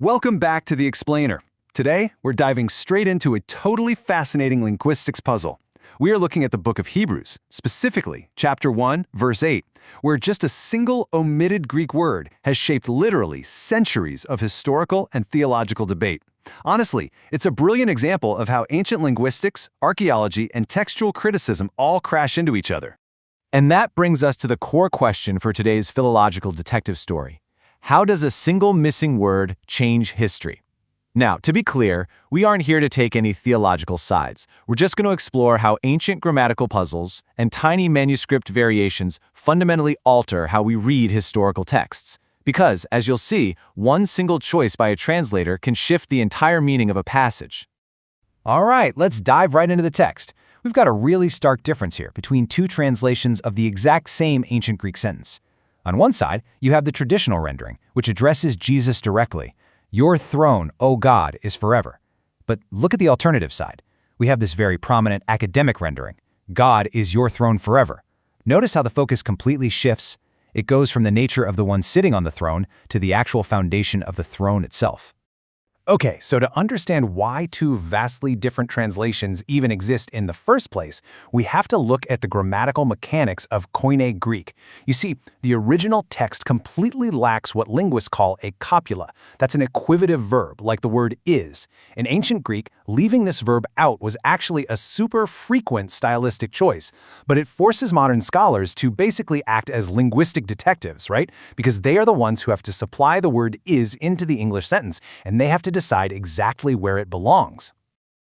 Welcome back to The Explainer. Today, we're diving straight into a totally fascinating linguistics puzzle. We are looking at the book of Hebrews, specifically chapter 1, verse 8, where just a single omitted Greek word has shaped literally centuries of historical and theological debate. Honestly, it's a brilliant example of how ancient linguistics, archaeology, and textual criticism all crash into each other. And that brings us to the core question for today's philological detective story. How does a single missing word change history? Now, to be clear, we aren't here to take any theological sides. We're just going to explore how ancient grammatical puzzles and tiny manuscript variations fundamentally alter how we read historical texts. Because, as you'll see, one single choice by a translator can shift the entire meaning of a passage. All right, let's dive right into the text. We've got a really stark difference here between two translations of the exact same ancient Greek sentence. On one side, you have the traditional rendering, which addresses Jesus directly. Your throne, O God, is forever. But look at the alternative side. We have this very prominent academic rendering. God is your throne forever. Notice how the focus completely shifts. It goes from the nature of the one sitting on the throne to the actual foundation of the throne itself. Okay, so to understand why two vastly different translations even exist in the first place, we have to look at the grammatical mechanics of Koine Greek. You see, the original text completely lacks what linguists call a copula. That's an equivative verb, like the word is. In ancient Greek, leaving this verb out was actually a super frequent stylistic choice, but it forces modern scholars to basically act as linguistic detectives, right? Because they are the ones who have to supply the word is into the English sentence, and they have to decide exactly where it belongs.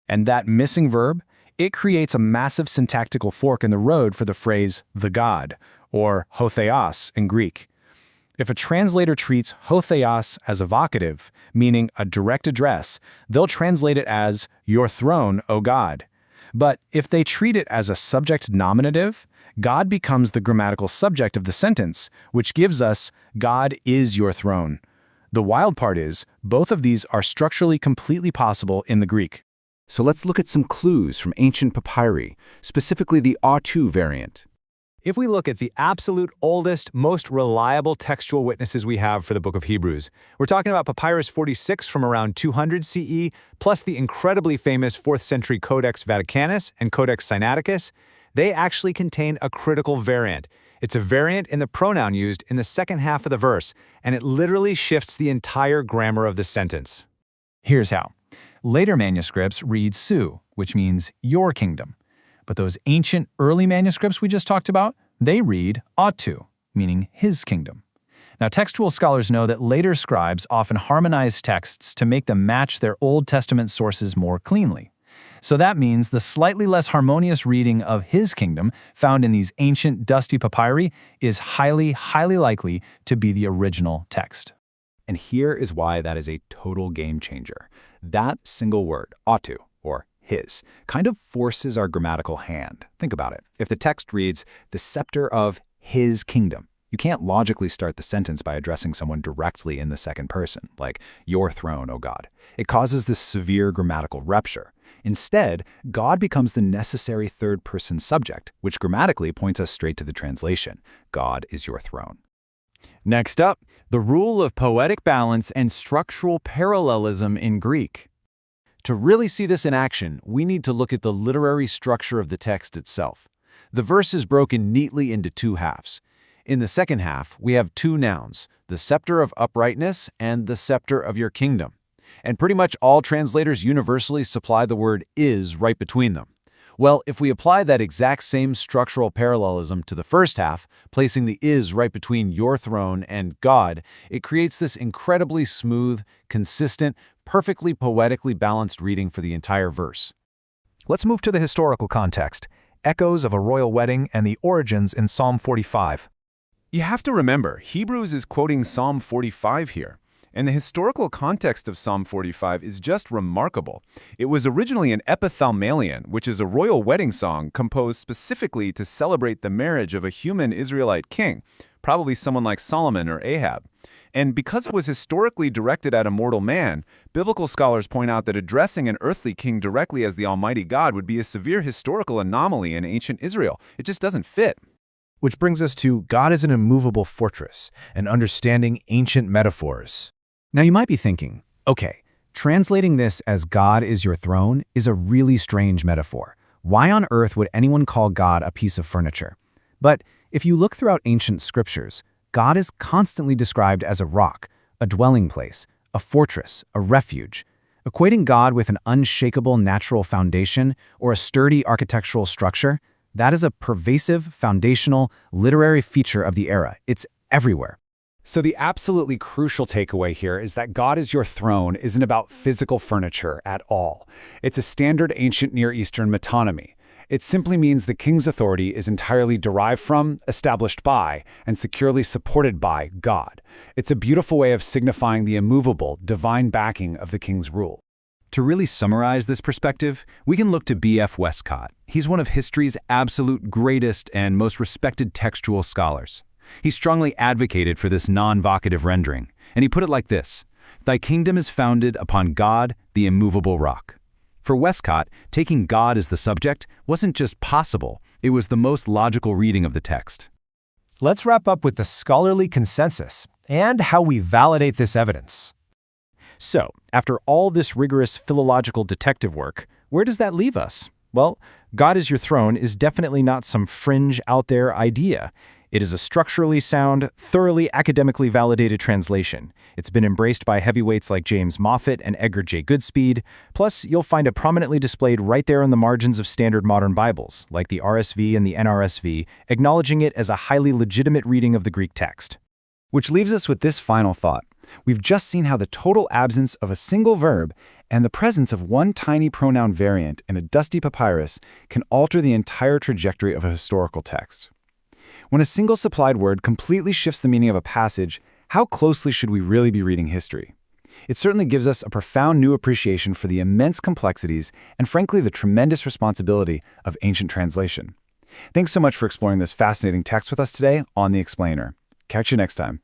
And that missing verb, it creates a massive syntactical fork in the road for the phrase the God, or hotheos in Greek. If a translator treats hotheos as a vocative, meaning a direct address, they'll translate it as your throne, O God. But if they treat it as a subject nominative, God becomes the grammatical subject of the sentence, which gives us God is your throne. The wild part is, both of these are structurally completely possible in the Greek. So let's look at some clues from ancient papyri, specifically the A2 variant. If we look at the absolute oldest, most reliable textual witnesses we have for the book of Hebrews, we're talking about Papyrus 46 from around 200 CE, plus the incredibly famous 4th century Codex Vaticanus and Codex Sinaiticus. They actually contain a critical variant. It's a variant in the pronoun used in the second half of the verse, and it literally shifts the entire grammar of the sentence. Here's how. Later manuscripts read su, which means your kingdom. But those ancient early manuscripts we just talked about, they read atu, meaning his kingdom. Now, textual scholars know that later scribes often harmonize texts to make them match their Old Testament sources more cleanly. So that means the slightly less harmonious reading of his kingdom found in these ancient dusty papyri is highly likely to be the original text. And here is why that is a total game changer. That single word, atu, or his, kind of forces our grammatical hand. Think about it. If the text reads, the scepter of his kingdom, you can't logically start the sentence by addressing someone directly in the second person, like your throne, O God. It causes this severe grammatical rupture. Instead, God becomes the necessary third-person subject, which grammatically points us straight to the translation. God is your throne. Next up, the rule of poetic balance and structural parallelism in Greek. To really see this in action, we need to look at the literary structure of the text itself. The verse is broken neatly into two halves. In the second half, we have two nouns, the scepter of uprightness and the scepter of your kingdom. And pretty much all translators universally supply the word is right between them. Well, if we apply that exact same structural parallelism to the first half, placing the is right between your throne and God, it creates this incredibly smooth, consistent, perfectly poetically balanced reading for the entire verse. Let's move to the historical context, echoes of a royal wedding and the origins in Psalm 45. You have to remember, Hebrews is quoting Psalm 45 here. And the historical context of Psalm 45 is just remarkable. It was originally an epithalmalion, which is a royal wedding song composed specifically to celebrate the marriage of a human Israelite king, probably someone like Solomon or Ahab. And because it was historically directed at a mortal man, biblical scholars point out that addressing an earthly king directly as the Almighty God would be a severe historical anomaly in ancient Israel. It just doesn't fit. Which brings us to God is an immovable fortress and understanding ancient metaphors. Now you might be thinking, Okay, translating this as God is your throne is a really strange metaphor. Why on earth would anyone call God a piece of furniture? But if you look throughout ancient scriptures, God is constantly described as a rock, a dwelling place, a fortress, a refuge. Equating God with an unshakable natural foundation or a sturdy architectural structure, that is a pervasive, foundational, literary feature of the era. It's everywhere. So the absolutely crucial takeaway here is that God is your throne isn't about physical furniture at all. It's a standard ancient Near Eastern metonymy. It simply means the king's authority is entirely derived from, established by, and securely supported by God. It's a beautiful way of signifying the immovable, divine backing of the king's rule. To really summarize this perspective, we can look to B.F. Westcott. He's one of history's absolute greatest and most respected textual scholars. He strongly advocated for this non-vocative rendering, and he put it like this: "Thy kingdom is founded upon God, the immovable rock." For Westcott, taking God as the subject wasn't just possible, it was the most logical reading of the text. Let's wrap up with the scholarly consensus and how we validate this evidence. So, after all this rigorous philological detective work, where does that leave us? Well, God is your throne is definitely not some fringe out there idea. It is a structurally sound, thoroughly academically validated translation. It's been embraced by heavyweights like James Moffat and Edgar J. Goodspeed. Plus, you'll find it prominently displayed right there in the margins of standard modern Bibles, like the RSV and the NRSV, acknowledging it as a highly legitimate reading of the Greek text. Which leaves us with this final thought. We've just seen how the total absence of a single verb and the presence of one tiny pronoun variant in a dusty papyrus can alter the entire trajectory of a historical text. When a single supplied word completely shifts the meaning of a passage, how closely should we really be reading history? It certainly gives us a profound new appreciation for the immense complexities and, frankly, the tremendous responsibility of ancient translation. Thanks so much for exploring this fascinating text with us today on The Explainer. Catch you next time.